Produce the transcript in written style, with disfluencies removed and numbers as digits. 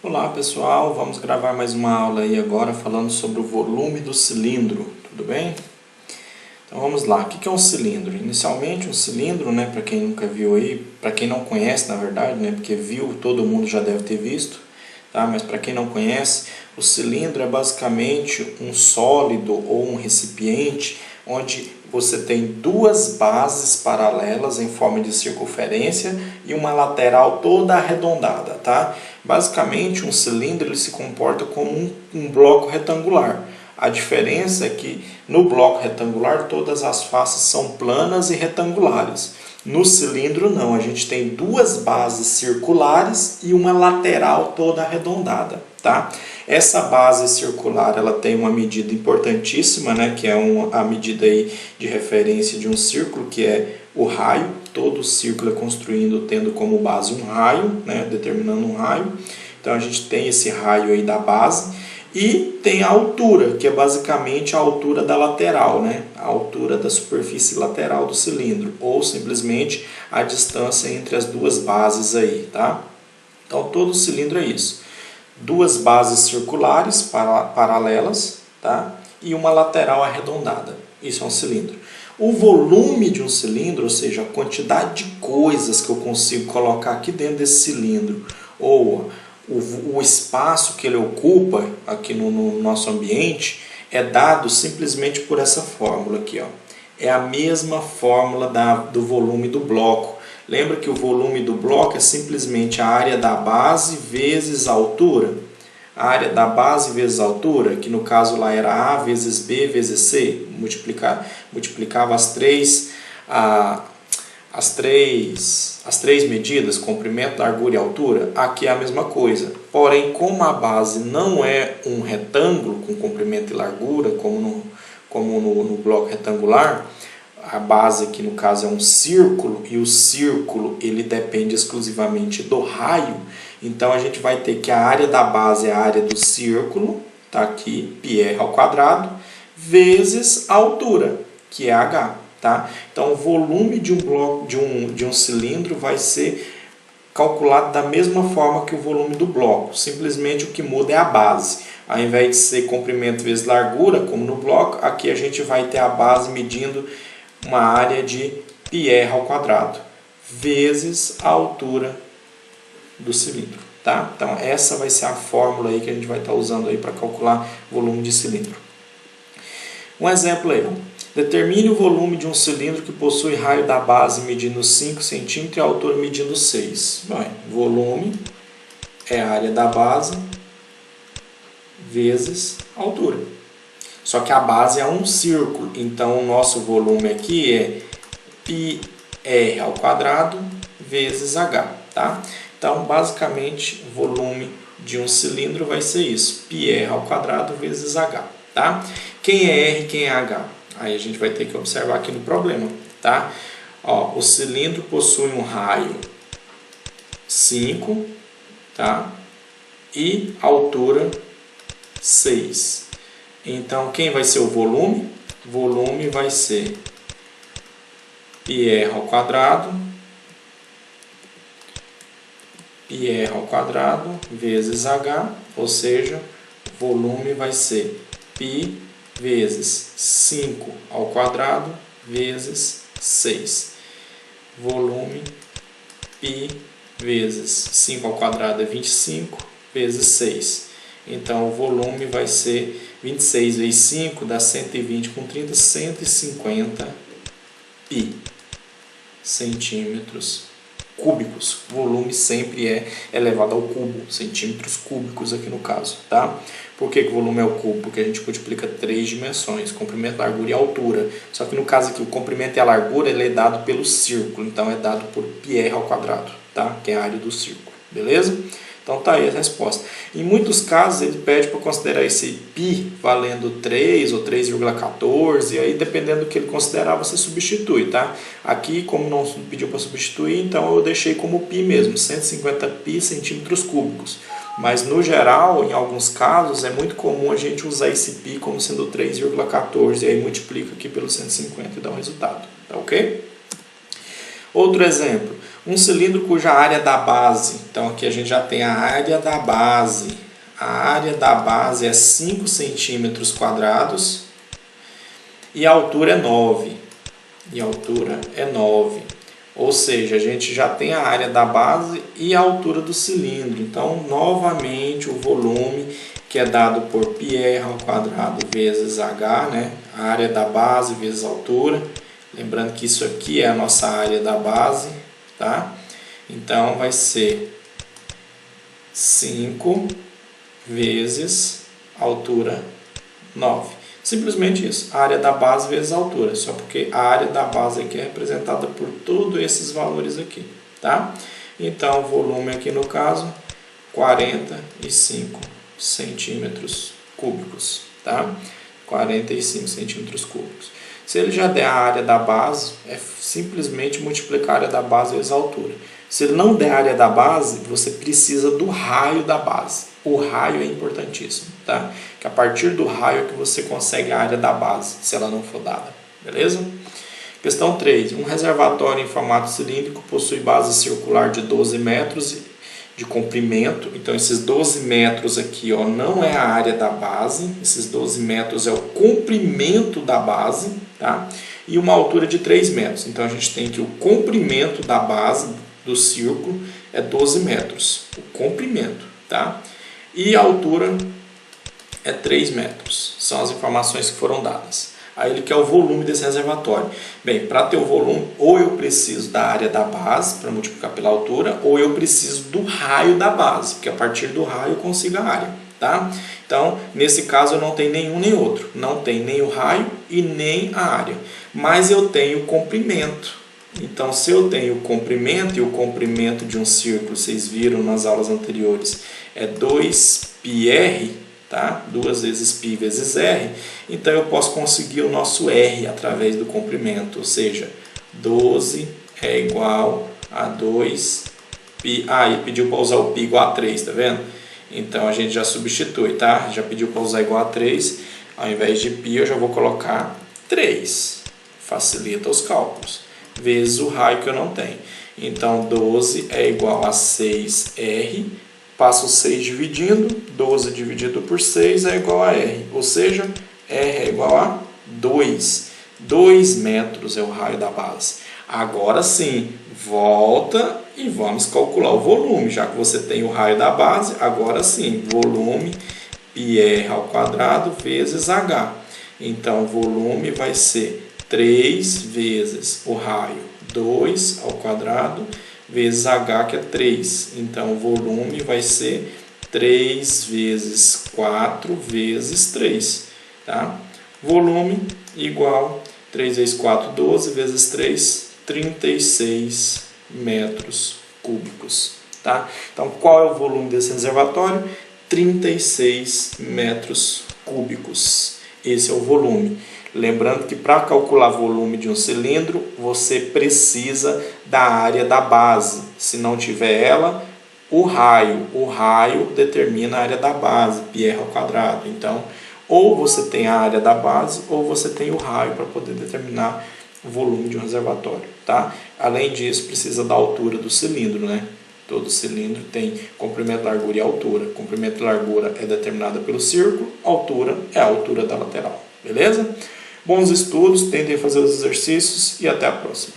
Olá pessoal, vamos gravar mais uma aula aí agora falando sobre o volume do cilindro, tudo bem? Então vamos lá, o que é um cilindro? Inicialmente um cilindro, né, para quem nunca viu aí, para quem não conhece na verdade, né, porque viu, todo mundo já deve ter visto, tá? Mas para quem não conhece, o cilindro é basicamente um sólido ou um recipiente onde você tem duas bases paralelas em forma de circunferência e uma lateral toda arredondada, tá? Basicamente, um cilindro ele se comporta como um bloco retangular. A diferença é que no bloco retangular todas as faces são planas e retangulares. No cilindro não, a gente tem duas bases circulares e uma lateral toda arredondada, tá? Essa base circular ela tem uma medida importantíssima, né, que é a medida aí de referência de um círculo, que é o raio. Todo círculo é construído tendo como base um raio, né, determinando um raio. Então a gente tem esse raio aí da base. E tem a altura, que é basicamente a altura da lateral, né? A altura da superfície lateral do cilindro, ou simplesmente a distância entre as duas bases aí, tá? Então todo cilindro é isso. Duas bases circulares paralelas, tá? E uma lateral arredondada. Isso é um cilindro. O volume de um cilindro, ou seja, a quantidade de coisas que eu consigo colocar aqui dentro desse cilindro, ou o espaço que ele ocupa aqui no nosso ambiente, é dado simplesmente por essa fórmula aqui, ó. É a mesma fórmula do volume do bloco. Lembra que o volume do bloco é simplesmente a área da base vezes a altura? A área da base vezes a altura, que no caso lá era A vezes B vezes C, multiplicava as três medidas, comprimento, largura e altura. Aqui é a mesma coisa. Porém, como a base não é um retângulo com comprimento e largura, como no bloco retangular, a base aqui no caso é um círculo, e o círculo ele depende exclusivamente do raio. Então a gente vai ter que a área da base é a área do círculo, tá aqui, πr ao quadrado, vezes a altura, que é h. Tá? Então o volume de um bloco de um cilindro vai ser calculado da mesma forma que o volume do bloco. Simplesmente o que muda é a base. Ao invés de ser comprimento vezes largura, como no bloco, aqui a gente vai ter a base medindo uma área de πr ao quadrado vezes a altura do cilindro. Tá? Então essa vai ser a fórmula aí que a gente vai estar usando aí para calcular volume de cilindro. Um exemplo aí. Determine o volume de um cilindro que possui raio da base medindo 5 cm e a altura medindo 6. Bem, volume é a área da base vezes a altura. Só que a base é um círculo, então o nosso volume aqui é πr ao quadrado vezes h. Tá? Então, basicamente, o volume de um cilindro vai ser isso, πr ao quadrado vezes h. Tá? Quem é R e quem é h? Aí a gente vai ter que observar aqui no problema, tá? Ó, o cilindro possui um raio 5, tá? E altura 6. Então, quem vai ser o volume? O volume vai ser πr ao quadrado vezes h, ou seja, o volume vai ser π vezes 5 ao quadrado vezes 6. Volume π vezes 5 ao quadrado é 25 vezes 6. Então o volume vai ser 26 vezes 5 dá 120 com 30, 150 π centímetros cúbicos. O volume sempre é elevado ao cubo, centímetros cúbicos aqui no caso, tá? Por que o volume é o cubo? Porque a gente multiplica 3 dimensões, comprimento, largura e altura. Só que no caso aqui, o comprimento e a largura ele é dado pelo círculo, então é dado por πr ao quadrado, tá? Que é a área do círculo, beleza? Então tá aí a resposta. Em muitos casos ele pede para considerar esse π valendo 3 ou 3,14, e aí dependendo do que ele considerar você substitui, tá? Aqui como não pediu para substituir, então eu deixei como π mesmo, 150 π centímetros cúbicos. Mas no geral, em alguns casos, é muito comum a gente usar esse π como sendo 3,14 e aí multiplica aqui pelo 150 e dá um resultado, tá ok? Outro exemplo. Um cilindro cuja área da base, então aqui a gente já tem a área da base. A área da base é 5 centímetros quadrados e a altura é 9. Ou seja, a gente já tem a área da base e a altura do cilindro. Então, novamente, o volume que é dado por πr ao quadrado vezes h, né? A área da base vezes a altura. Lembrando que isso aqui é a nossa área da base, tá? Então, vai ser 5 vezes a altura 9. Simplesmente isso, a área da base vezes a altura, só porque a área da base aqui é representada por todos esses valores aqui, tá? Então, o volume aqui no caso, 45 centímetros cúbicos, tá? 45 centímetros cúbicos. Se ele já der a área da base, é simplesmente multiplicar a área da base vezes a altura. Se ele não der a área da base, você precisa do raio da base. O raio é importantíssimo, tá? Que a partir do raio é que você consegue a área da base, se ela não for dada, beleza? Questão 3. Um reservatório em formato cilíndrico possui base circular de 12 metros de comprimento. Então, esses 12 metros aqui, ó, não é a área da base. Esses 12 metros é o comprimento da base, tá? E uma altura de 3 metros. Então, a gente tem que o comprimento da base do círculo é 12 metros. O comprimento, tá? E a altura é 3 metros. São as informações que foram dadas. Aí ele quer o volume desse reservatório. Bem, para ter o volume, ou eu preciso da área da base, para multiplicar pela altura, ou eu preciso do raio da base, porque a partir do raio eu consigo a área, tá? Então, nesse caso eu não tenho nenhum nem outro. Não tem nem o raio e nem a área. Mas eu tenho o comprimento. Então, se eu tenho o comprimento, e o comprimento de um círculo, vocês viram nas aulas anteriores, é 2πr, tá? 2 vezes π vezes r, então eu posso conseguir o nosso r através do comprimento, ou seja, 12 é igual a 2π, e pediu para usar o π igual a 3, tá vendo? Então a gente já substitui, tá? Já pediu para usar igual a 3, ao invés de π eu já vou colocar 3, facilita os cálculos, vezes o raio que eu não tenho. Então 12 é igual a 6r, passo 6 dividindo, 12 dividido por 6 é igual a R, ou seja, R é igual a 2. 2 metros é o raio da base. Agora sim, volta e vamos calcular o volume, já que você tem o raio da base, agora sim, volume πr ao quadrado vezes H. Então, o volume vai ser 3 vezes o raio, 2 ao quadrado, vezes H, que é 3. Então, o volume vai ser 3 vezes 4 vezes 3. Tá? Volume igual 3 vezes 4, 12, vezes 3, 36 metros cúbicos. Tá? Então, qual é o volume desse reservatório? 36 metros cúbicos. Esse é o volume. Lembrando que para calcular volume de um cilindro, você precisa da área da base. Se não tiver ela, o raio determina a área da base, πr ao quadrado. Então, ou você tem a área da base, ou você tem o raio para poder determinar o volume de um reservatório. Tá? Além disso, precisa da altura do cilindro, né? Todo cilindro tem comprimento, largura e altura. Comprimento e largura é determinada pelo círculo, altura é a altura da lateral. Beleza? Bons estudos, tentem fazer os exercícios e até a próxima.